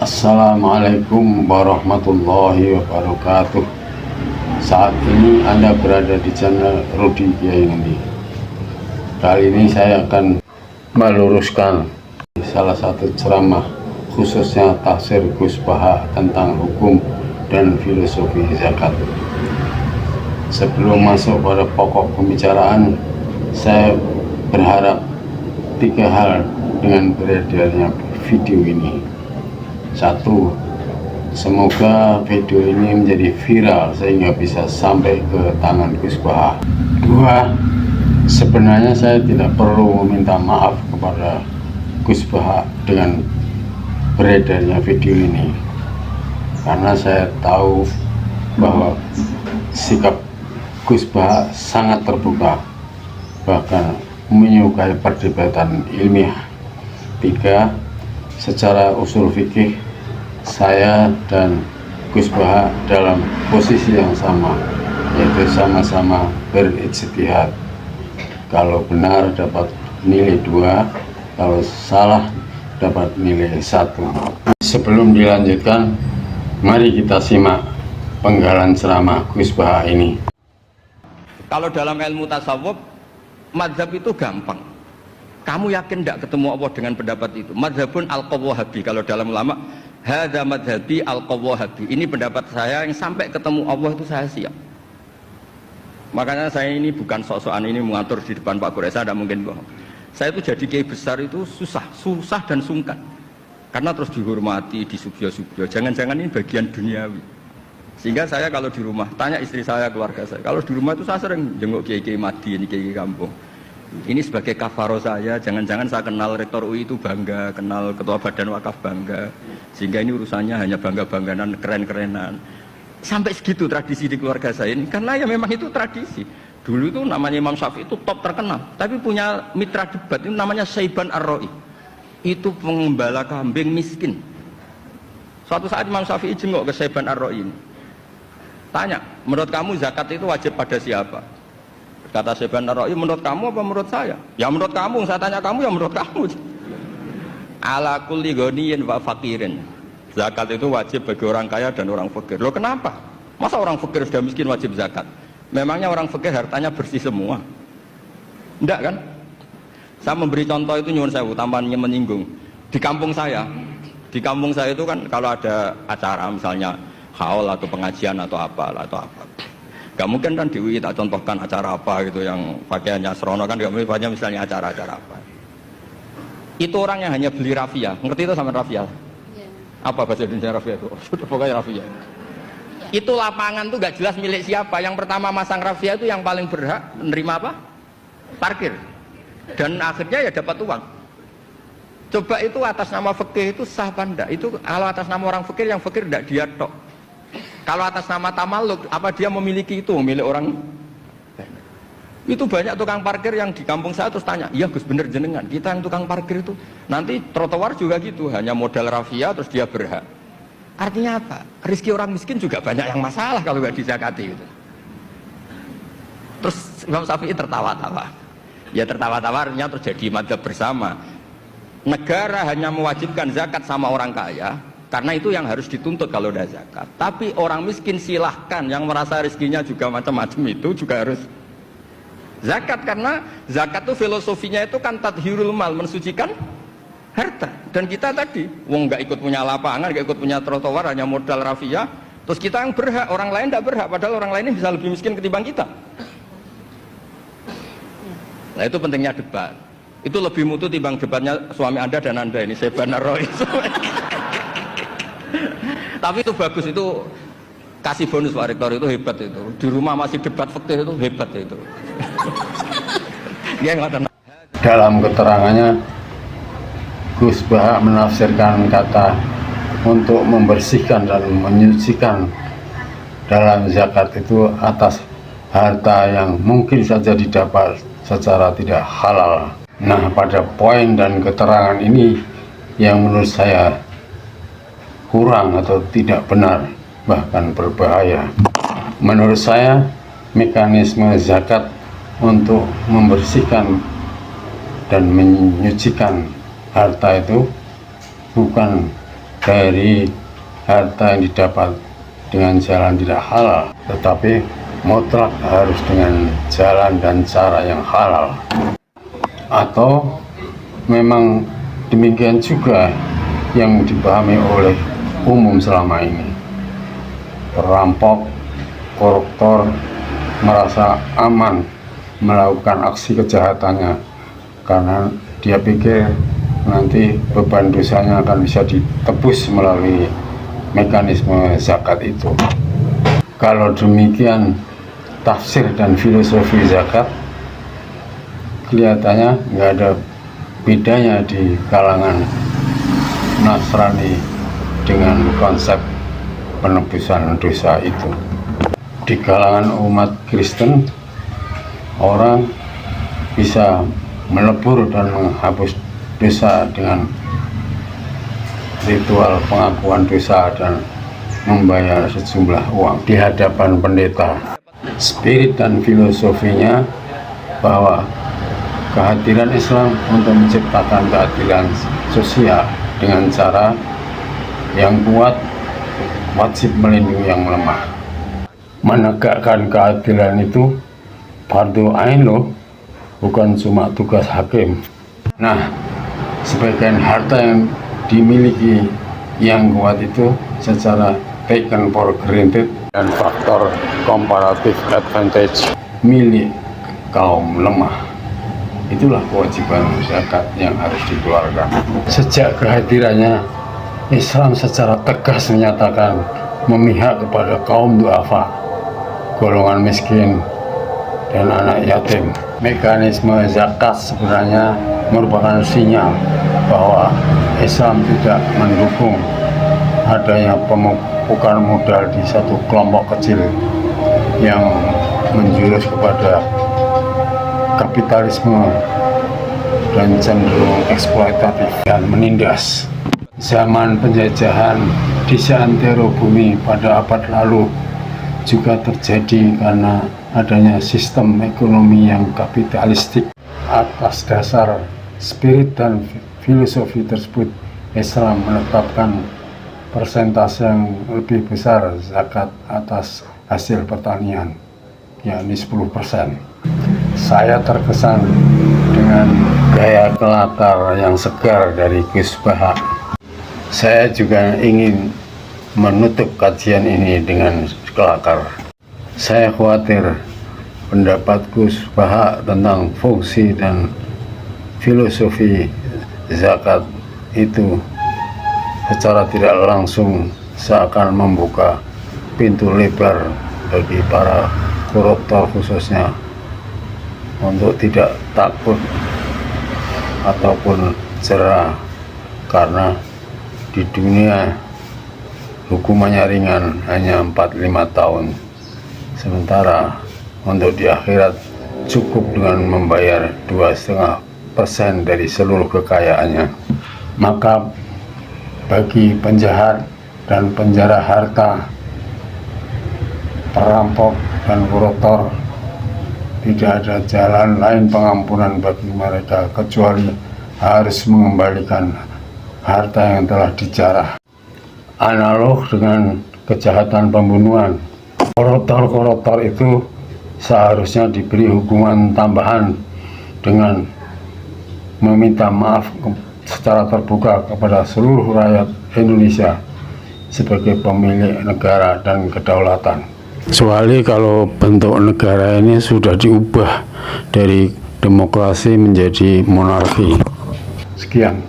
Assalamualaikum warahmatullahi wabarakatuh. Saat ini Anda berada di channel Rudi Kiai Ngendi. Kali ini saya akan meluruskan salah satu ceramah khususnya tafsir Gus Baha tentang hukum dan filosofi zakat. Sebelum masuk pada pokok pembicaraan, saya berharap 3 hal dengan beredarnya video ini. 1. Semoga video ini menjadi viral sehingga bisa sampai ke tangan Gus Baha. 2. Sebenarnya saya tidak perlu meminta maaf kepada Gus Baha dengan beredarnya video ini, karena saya tahu bahwa sikap Gus Baha sangat terbuka, bahkan menyukai perdebatan ilmiah. 3. Secara usul fikih, saya dan Gus Baha dalam posisi yang sama, yaitu sama-sama berijtihad. Kalau benar dapat nilai 2, kalau salah dapat nilai 1. Sebelum dilanjutkan, mari kita simak penggalan ceramah Gus Baha ini. Kalau dalam ilmu tasawuf, mazhab itu gampang. Kamu yakin tidak ketemu Allah dengan pendapat itu? Mazhabun al-qawwahabi. Kalau dalam ulama, hadza madhabi al-qawwahabi. Ini pendapat saya yang sampai ketemu Allah itu saya siap. Makanya saya ini bukan sok-sokan ini mengatur di depan Pak Quraisy, tidak mungkin bohong. Saya itu jadi kiai besar itu susah dan sungkan. Karena terus dihormati, disubyo-subyo. Jangan-jangan ini bagian duniawi. Sehingga saya kalau di rumah, tanya istri saya, keluarga saya. Kalau di rumah itu saya sering jenguk kiai-kiai Madi, ini kiai kampung. Ini sebagai kafaro saya, jangan-jangan saya kenal rektor UI itu bangga, kenal ketua badan wakaf bangga, sehingga ini urusannya hanya bangga-bangganan, keren-kerenan. Sampai segitu tradisi di keluarga saya ini, karena ya memang itu tradisi. Dulu itu namanya Imam Syafi'i itu top terkenal, tapi punya mitra debat, itu namanya Saiban Ar-Ra'i. Itu pengembala kambing miskin. Suatu saat Imam Syafi'i jenguk ke Saiban Ar-Ra'i ini. Tanya, menurut kamu zakat itu wajib pada siapa? Kata Saiban Ar-Ra'i, menurut kamu apa menurut saya? Ya menurut kamu, saya tanya kamu ya menurut kamu. Ala kulli ghaniyin wa faqirin. Zakat itu wajib bagi orang kaya dan orang fakir. Loh kenapa? Masa orang fakir sudah miskin wajib zakat? Memangnya orang fakir hartanya bersih semua? Enggak kan? Saya memberi contoh itu nyuwun sewu, tambahannya menyinggung. Di kampung saya itu kan kalau ada acara misalnya haul atau pengajian atau apa. Gak mungkin kan di UI tak contohkan acara apa gitu yang pakaiannya serono kan, gak mungkin misalnya acara-acara apa. Itu orang yang hanya beli rafia, ngerti itu sama rafia? Yeah. Apa bahasa Indonesia rafia itu? Sudah pokoknya rafia. Yeah. Itu lapangan tuh gak jelas milik siapa. Yang pertama masang rafia itu yang paling berhak menerima apa? Parkir. Dan akhirnya ya dapat uang. Coba itu atas nama fikih itu sah apa enggak? Itu kalau atas nama orang fikir, yang fikir enggak dia tok. Kalau atas nama tamaluk, apa dia memiliki itu, milik orang? Itu banyak tukang parkir yang di kampung saya terus tanya, iya Gus bener jenengan, kita yang tukang parkir itu nanti trotoar juga gitu, hanya modal rafia terus dia berhak. Artinya apa? Rezeki orang miskin juga banyak yang masalah kalau nggak dizakati itu. Terus Imam Syafi'i tertawa-tawa. Ya tertawa-tawa artinya terjadi madzhab bersama. Negara hanya mewajibkan zakat sama orang kaya, karena itu yang harus dituntut kalau udah zakat. Tapi orang miskin silahkan, yang merasa rezekinya juga macam-macam itu juga harus zakat. Karena zakat itu filosofinya itu kan tathhirul mal, mensucikan harta. Dan kita tadi, wong nggak ikut punya lapangan, nggak ikut punya trotoar, hanya modal rafia. Terus kita yang berhak, orang lain tidak berhak. Padahal orang lain ini bisa lebih miskin ketimbang kita. Nah itu pentingnya debat. Itu lebih mutu timbang debatnya suami Anda dan Anda ini, Saiban Ar-Ra'i. Tapi itu bagus, itu kasih bonus Pak Rektor, itu hebat itu. Di rumah masih debat fikih itu hebat itu. Dalam keterangannya, Gus Baha menafsirkan kata untuk membersihkan dan menyucikan dalam zakat itu atas harta yang mungkin saja didapat secara tidak halal. Nah, pada poin dan keterangan ini yang menurut saya kurang atau tidak benar, bahkan berbahaya. Menurut saya, mekanisme zakat untuk membersihkan dan menyucikan harta itu bukan dari harta yang didapat dengan jalan tidak halal, tetapi mutlak harus dengan jalan dan cara yang halal. Atau memang demikian juga yang dipahami oleh umum selama ini. Perampok, koruptor merasa aman melakukan aksi kejahatannya karena dia pikir nanti beban dosanya akan bisa ditebus melalui mekanisme zakat itu. Kalau demikian tafsir dan filosofi zakat, kelihatannya nggak ada bedanya di kalangan Nasrani dengan konsep penebusan dosa itu. Di kalangan umat Kristen, orang bisa melebur dan menghapus dosa dengan ritual pengakuan dosa dan membayar sejumlah uang di hadapan pendeta. Spirit dan filosofinya bahwa kehadiran Islam untuk menciptakan keadilan sosial dengan cara yang kuat, wajib melindungi yang lemah. Menegakkan keadilan itu fardu ain loh, bukan cuma tugas hakim. Nah, sebagian harta yang dimiliki yang kuat itu secara taken for granted dan faktor comparative advantage milik kaum lemah. Itulah kewajiban zakat yang harus dikeluarkan. Sejak kehadirannya, Islam secara tegas menyatakan memihak kepada kaum duafa, golongan miskin, dan anak yatim. Mekanisme zakat sebenarnya merupakan sinyal bahwa Islam tidak mendukung adanya pemupukan modal di satu kelompok kecil yang menjurus kepada kapitalisme dan cenderung eksploitatif dan menindas. Zaman penjajahan di seantero bumi pada abad lalu juga terjadi karena adanya sistem ekonomi yang kapitalistik. Atas dasar spirit dan filosofi tersebut, Islam menetapkan persentase yang lebih besar zakat atas hasil pertanian, yakni 10%. Saya terkesan dengan gaya kelakar yang segar dari Gus Baha. Saya juga ingin menutup kajian ini dengan kelakar. Saya khawatir pendapat Gus Baha tentang fungsi dan filosofi zakat itu secara tidak langsung seakan membuka pintu lebar bagi para koruptor khususnya untuk tidak takut ataupun jera, karena di dunia hukumannya ringan, hanya 4-5 tahun, sementara untuk di akhirat cukup dengan membayar 2,5% dari seluruh kekayaannya. Maka bagi penjahat dan penjara harta, perampok dan koruptor, tidak ada jalan lain pengampunan bagi mereka kecuali harus mengembalikan harta yang telah dijarah. Analog dengan kejahatan pembunuhan, koruptor-koruptor itu seharusnya diberi hukuman tambahan dengan meminta maaf secara terbuka kepada seluruh rakyat Indonesia sebagai pemilik negara dan kedaulatan. Kecuali kalau bentuk negara ini sudah diubah dari demokrasi menjadi monarki. Sekian.